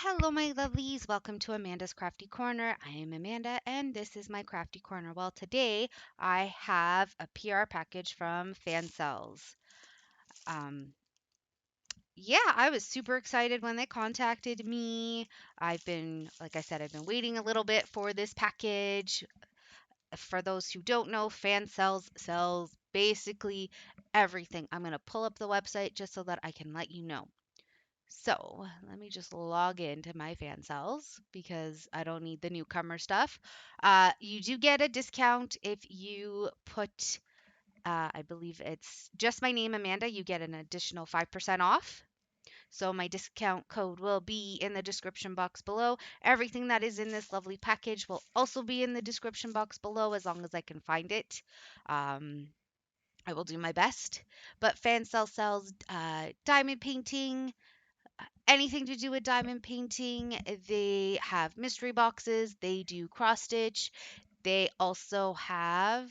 Hello, my lovelies. Welcome to Amanda's Crafty Corner. I am Amanda, and this is my Crafty Corner. Well, today I have a PR package from Fansells. Um, yeah, I was super excited when they contacted me. Like I said, I've been waiting a little bit for this package. For those who don't know, Fansells sells basically everything. I'm going to pull up the website just so that I can let you know. So let me just log into my fan cells because I don't need the newcomer stuff. You do get a discount if you put, I believe it's just my name, Amanda. You get an additional 5% off. So my discount code will be in the description box below. Everything that is in this lovely package will also be in the description box below as long as I can find it. Um, I will do my best. But Fancell sells diamond painting, anything to do with diamond painting. They have mystery boxes, they do cross stitch, they also have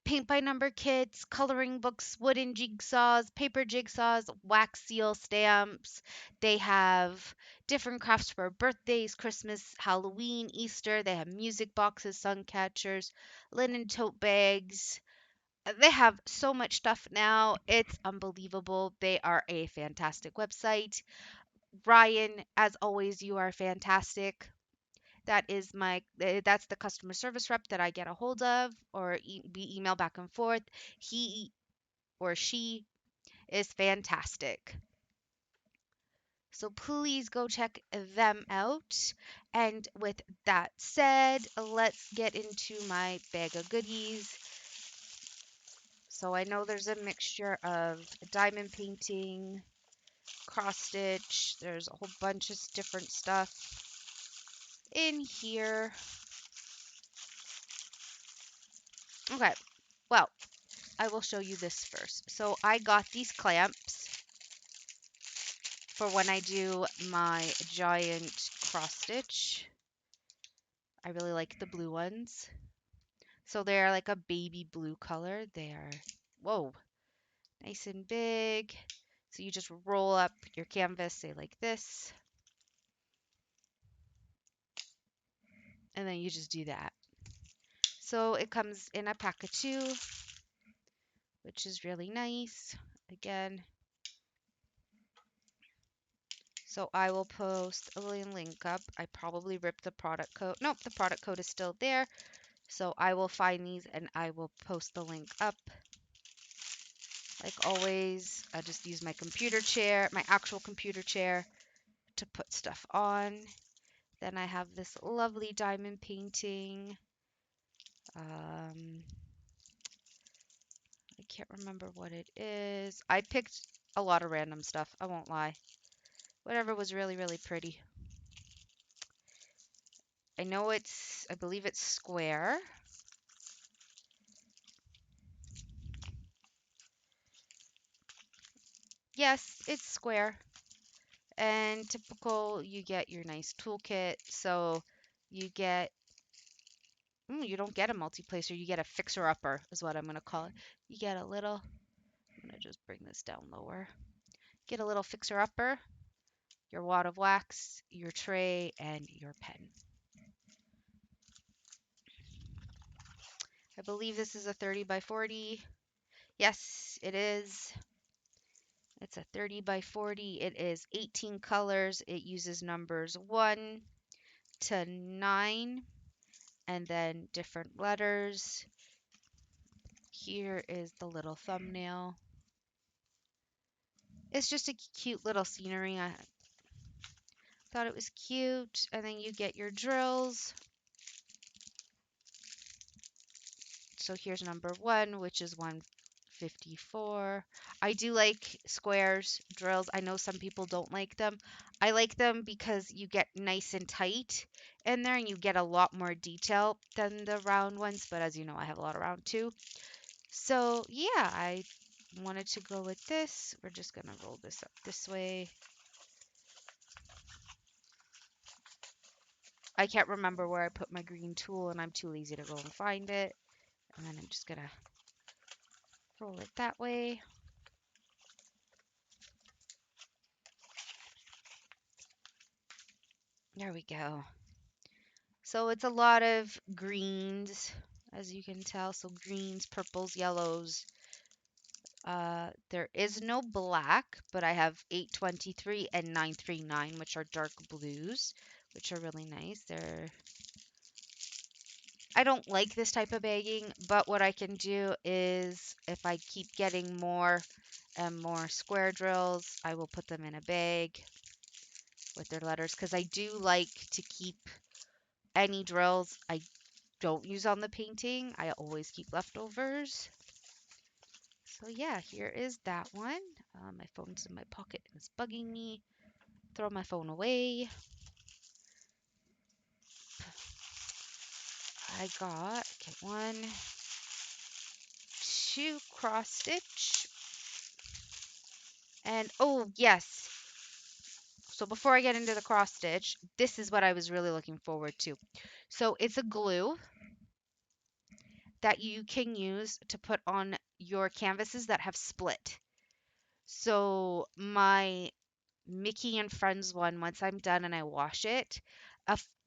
paint by number kits, coloring books, wooden jigsaws, paper jigsaws, wax seal stamps. They have different crafts for birthdays, Christmas, Halloween, Easter. They have music boxes, sun catchers, linen tote bags. They have so much stuff now. It's unbelievable. They are a fantastic website. Ryan, as always, you are fantastic. That's the customer service rep that I get a hold of, or we email back and forth. He or she is fantastic. So please go check them out. And with that said, let's get into my bag of goodies. So I know there's a mixture of diamond painting, cross stitch. There's a whole bunch of different stuff in here. Okay, well, I will show you this first. So I got these clamps for when I do my giant cross stitch. I really like the blue ones. So they're like a baby blue color. They are, whoa, nice and big. So you just roll up your canvas, say like this, and then you just do that. So it comes in a pack of two, which is really nice. Again, so I will post a link up. I probably ripped the product code. Nope, the product code is still there. So I will find these and I will post the link up. Like always, I just use my computer chair, my actual computer chair, to put stuff on. Then I have this lovely diamond painting. I can't remember what it is. I picked a lot of random stuff, I won't lie. Whatever was really, really pretty. I believe it's square. Yes, it's square. And typical, you get your nice toolkit. So you get, you don't get a multi-placer, you get a fixer-upper is what I'm going to call it. You get a little, I'm going to just bring this down lower. Get a little fixer-upper, your wad of wax, your tray, and your pen. I believe this is a 30 by 40. Yes, it is. It's a 30 by 40. It is 18 colors. It uses numbers 1 to 9 and then different letters. Here is the little thumbnail. It's just a cute little scenery. I thought it was cute. And then you get your drills. So here's number 1, which is 154. I do like squares, drills. I know some people don't like them. I like them because you get nice and tight in there and you get a lot more detail than the round ones. But as you know, I have a lot of round too. So yeah, I wanted to go with this. We're just going to roll this up this way. I can't remember where I put my green tool and I'm too lazy to go and find it. And then I'm just going to roll it that way. There we go. So it's a lot of greens, as you can tell. So greens, purples, yellows. There is no black, but I have 823 and 939, which are dark blues, which are really nice. I don't like this type of bagging, but what I can do is if I keep getting more and more square drills, I will put them in a bag with their letters because I do like to keep any drills I don't use on the painting. I always keep leftovers. So yeah, here is that one. My phone's in my pocket and it's bugging me. Throw my phone away. I got, okay, one, two cross stitch. And oh yes, so before I get into the cross stitch, this is what I was really looking forward to. So it's a glue that you can use to put on your canvases that have split. So my Mickey and Friends one, once I'm done and I wash it,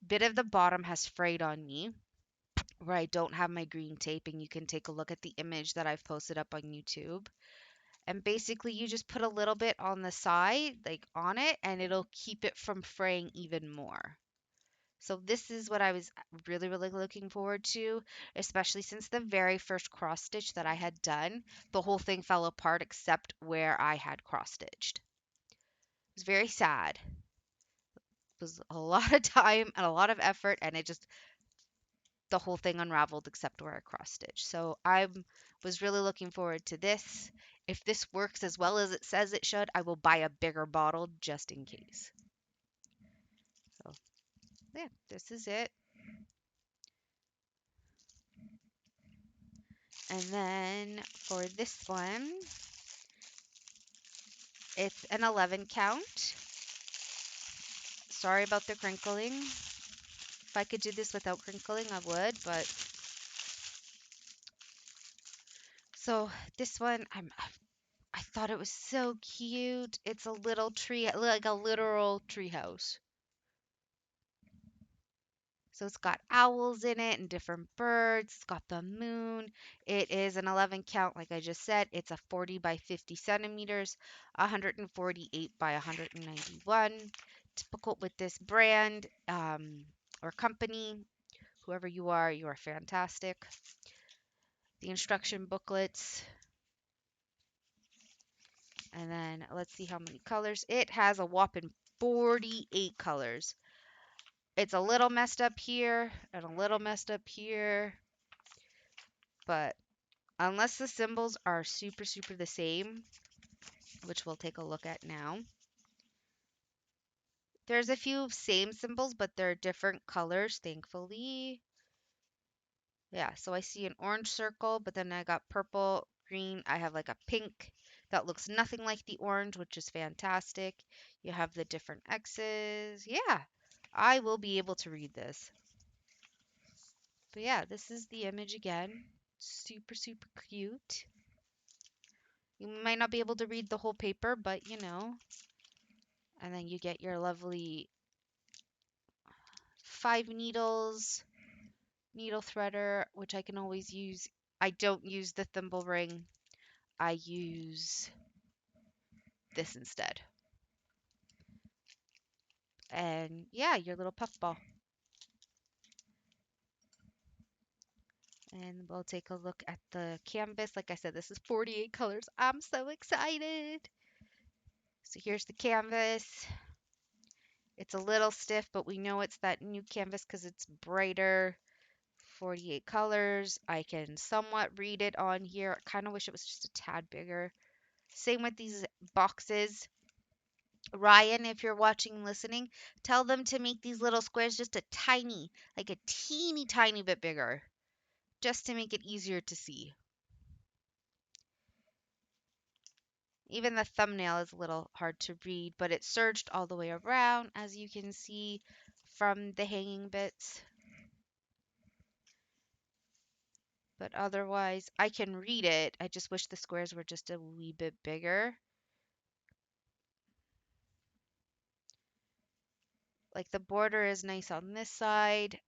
bit of the bottom has frayed on me where I don't have my green tape, and you can take a look at the image that I've posted up on YouTube. And basically you just put a little bit on the side, like on it, and it'll keep it from fraying even more. So this is what I was really, really looking forward to, especially since the very first cross stitch that I had done, the whole thing fell apart except where I had cross stitched. It was very sad. It was a lot of time and a lot of effort, and it just the whole thing unraveled except where I cross stitched. So I was really looking forward to this. If this works as well as it says it should, I will buy a bigger bottle just in case. So yeah, this is it. And then for this one, it's an 11 count. Sorry about the crinkling. If I could do this without crinkling, I would, but so this one I thought it was so cute. It's a little tree, like a literal tree house. So it's got owls in it and different birds. It's got the moon. It is an 11 count, like I just said. It's a 40 by 50 centimeters, 148 by 191. Typical with this brand or company. Whoever you are fantastic. The instruction booklets. And then let's see how many colors. It has a whopping 48 colors. It's a little messed up here and a little messed up here, but unless the symbols are super, super the same, which we'll take a look at now. There's a few same symbols, but they're different colors, thankfully. Yeah, so I see an orange circle, but then I got purple, green. I have like a pink that looks nothing like the orange, which is fantastic. You have the different X's. Yeah, I will be able to read this. But yeah, this is the image again. Super, super cute. You might not be able to read the whole paper, but you know. And then you get your lovely 5 needles, needle threader, which I can always use. I don't use the thimble ring. I use this instead. And yeah, your little puff ball. And we'll take a look at the canvas. Like I said, this is 48 colors. I'm so excited. So here's the canvas. It's a little stiff, but we know it's that new canvas because it's brighter. 48 colors. I can somewhat read it on here. I kind of wish it was just a tad bigger. Same with these boxes. Ryan, if you're watching and listening, tell them to make these little squares just a tiny, like a teeny tiny bit bigger, just to make it easier to see. Even the thumbnail is a little hard to read, but it's serged all the way around, as you can see from the hanging bits. But otherwise, I can read it. I just wish the squares were just a wee bit bigger. Like the border is nice on this side,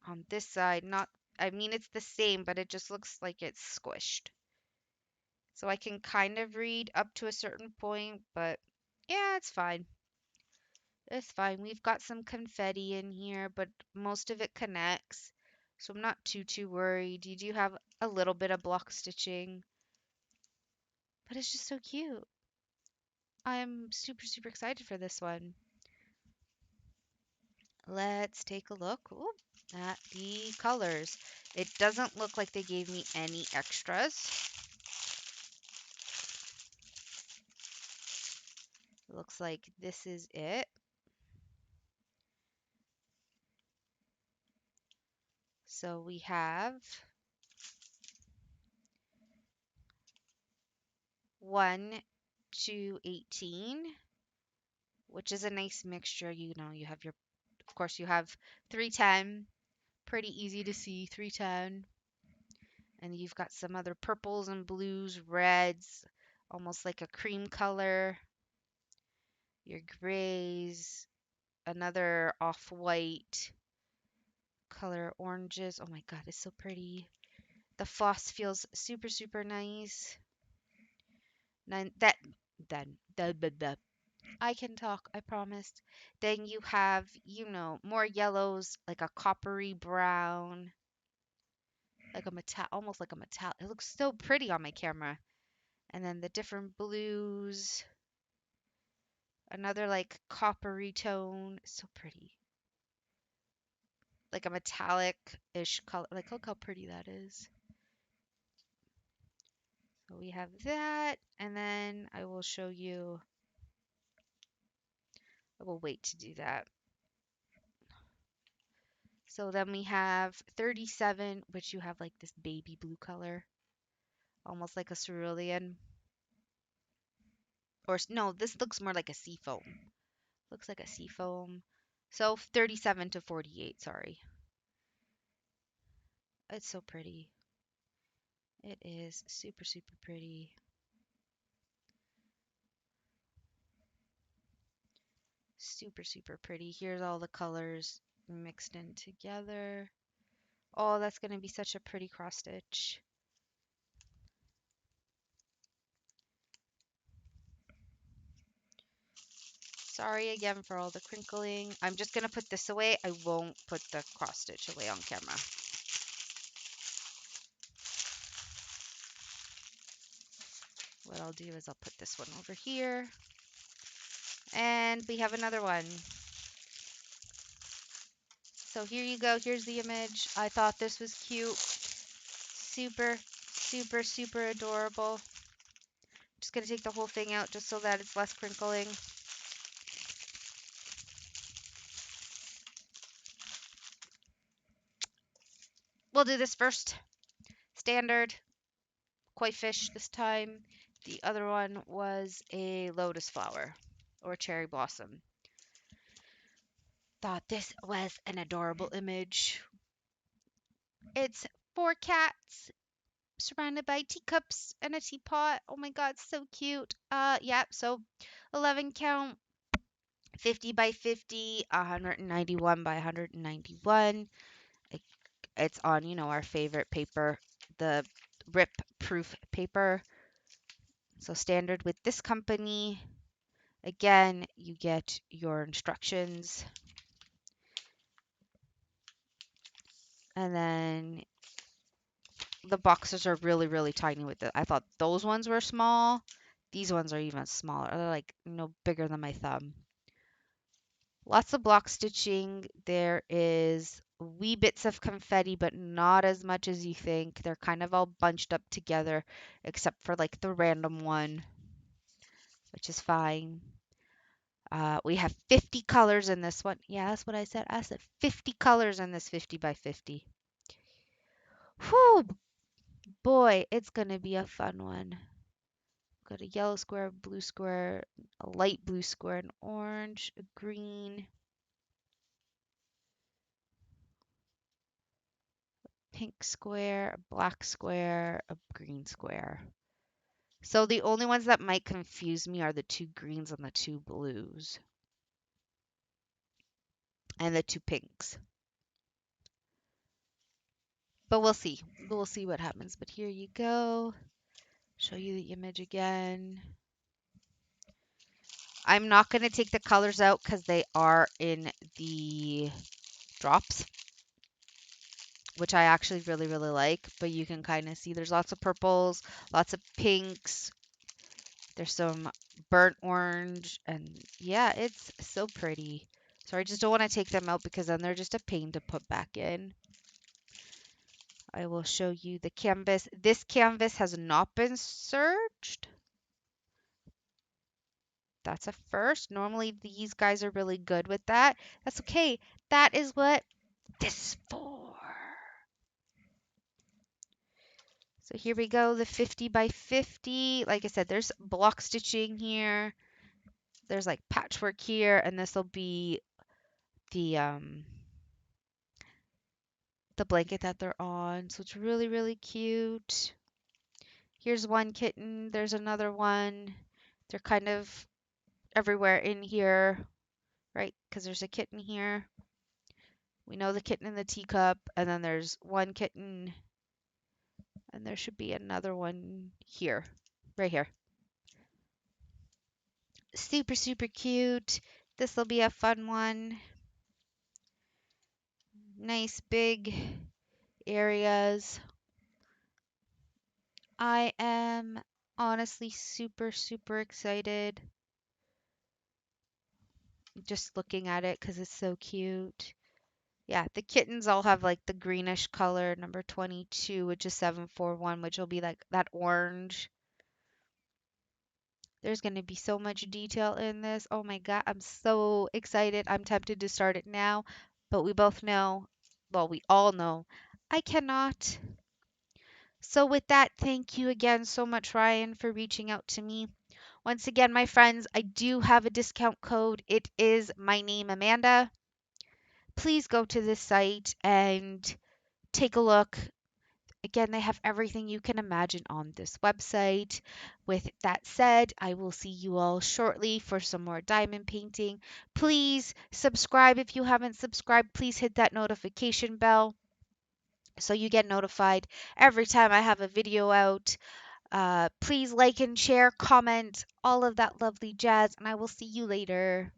not, I mean, it's the same, but it just looks like it's squished. So I can kind of read up to a certain point, but yeah, it's fine. It's fine. We've got some confetti in here, but most of it connects. So I'm not too worried. You do have a little bit of block stitching, but it's just so cute. I'm super excited for this one. Let's take a look at the colors. It doesn't look like they gave me any extras. It looks like this is it. So we have 1 to 18, which is a nice mixture. You know, you have your, of course, you have 310, pretty easy to see, 310. And you've got some other purples and blues, reds, almost like a cream color, your grays, another off-white color, oranges. Oh my God, it's so pretty. The floss feels super nice. Then that I can talk, I promised. Then you have, more yellows, like a coppery brown, like a metal, almost like a metal. It looks so pretty on my camera. And then the different blues, another like coppery tone, so pretty. Like a metallic-ish color. Like, look how pretty that is. So we have that, and then I will show you. I will wait to do that. So then we have 37, which you have like this baby blue color, almost like a cerulean. Or no, this looks more like a seafoam. Looks like a seafoam. So 37 to 48, sorry. It's so pretty. It is super pretty. Super pretty. Here's all the colors mixed in together. Oh, that's going to be such a pretty cross stitch. Sorry again for all the crinkling. I'm just going to put this away. I won't put the cross stitch away on camera. What I'll do is I'll put this one over here. And we have another one. So here you go. Here's the image. I thought this was cute. Super adorable. Just going to take the whole thing out just so that it's less crinkling. We'll do this first. Standard koi fish this time. The other one was a lotus flower or cherry blossom. Thought this was an adorable image. It's 4 cats surrounded by teacups and a teapot. Oh my God, so cute. Yeah, so 11 count, 50 by 50, 191 by 191. It's on, our favorite paper, the rip proof paper. So standard with this company. Again, you get your instructions. And then the boxes are really tiny with it. I thought those ones were small. These ones are even smaller. They're like no bigger than my thumb. Lots of block stitching. There is wee bits of confetti, but not as much as you think. They're kind of all bunched up together, except for like the random one, which is fine. We have 50 colors in this one. Yeah, that's what I said. I said 50 colors in this 50 by 50. Whew, boy, it's going to be a fun one. Got a yellow square, a blue square, a light blue square, an orange, a green, pink square, a black square, a green square. So the only ones that might confuse me are the 2 greens and the 2 blues. and the two pinks. But we'll see. We'll see what happens. But here you go. Show you the image again. I'm not going to take the colors out because they are in the drops, which I actually really, really like. But you can kind of see there's lots of purples, lots of pinks. There's some burnt orange. And yeah, it's so pretty. So I just don't want to take them out because then they're just a pain to put back in. I will show you the canvas. This canvas has not been serged. That's a first. Normally these guys are really good with that. That's okay. That is what this is for. So here we go, the 50 by 50. Like I said, there's block stitching here. There's like patchwork here, and this will be the blanket that they're on. So it's really, really cute. Here's one kitten. There's another one. They're kind of everywhere in here, right? Because there's a kitten here. We know the kitten in the teacup, and then there's one kitten, and there should be another one here, right here. Super, super cute. This will be a fun one. Nice big areas. I am honestly super, super excited just looking at it because it's so cute. Yeah, the kittens all have like the greenish color, number 22, which is 741, which will be like that orange. There's going to be so much detail in this. Oh my God, I'm so excited. I'm tempted to start it now, but we both know, well, we all know, I cannot. So with that, thank you again so much, Ryan, for reaching out to me. Once again, my friends, I do have a discount code. It is my name, Amanda. Please go to this site and take a look. Again, they have everything you can imagine on this website. With that said, I will see you all shortly for some more diamond painting. Please subscribe if you haven't subscribed. Please hit that notification bell so you get notified every time I have a video out. Please like and share, comment, all of that lovely jazz, and I will see you later.